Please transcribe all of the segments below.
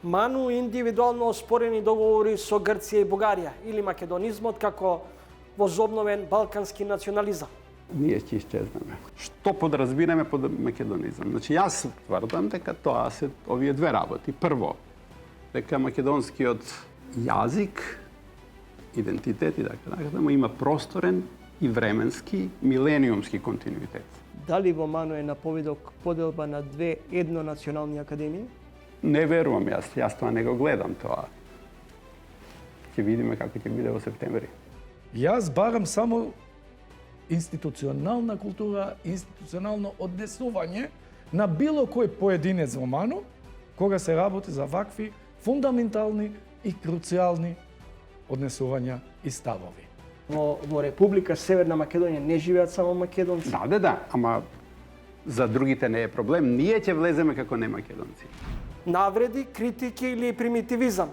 ману индивидуално оспорени договори со Грција и Бугарија или македонизмот како возобновен балкански национализам. Ние ќе исчезнеме. Што подразбираме под македонизам? Значи, јас тврдам дека тоа се овие две работи. Прво, дека македонскиот јазик, идентитет и така му има просторен и временски, милениумски континуитет. Дали во МАНУ е на повидок поделба на две еднонационални академии? Не верувам јас тоа не го гледам тоа. Ќе видиме како ќе биде во септември. Јас барам само институционална култура, институционално однесување на било кој поединец во МАНУ, кога се работи за вакви фундаментални и круцијални однесувања и ставови. Во Република Северна Македонија не живеат само македонци. Да, ама за другите не е проблем. Ние ќе влеземе како не македонци. Навреди, критики или примитивизам.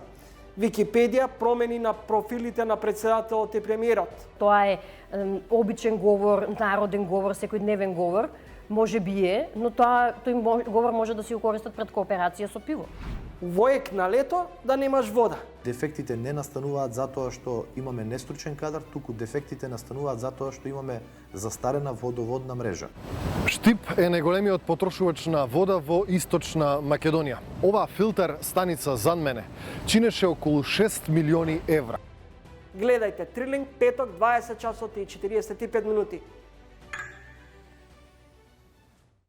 Википедија промени на профилите на председателот и премиерот. Тоа е обичен говор, народен говор, секојдневен говор, може би е, но тој говор може да се користат пред кооперација со пиво. Воек на лето да немаш вода. Дефектите не настануваат затоа што имаме нестручен кадар, туку дефектите настануваат затоа што имаме застарена водоводна мрежа. Штип е најголемиот потрошувач на вода во Источна Македонија. Оваа филтер станица зад мене чинеше околу 6 милиони евра. Гледајте Трилинг петок 20 часот и 45 минути.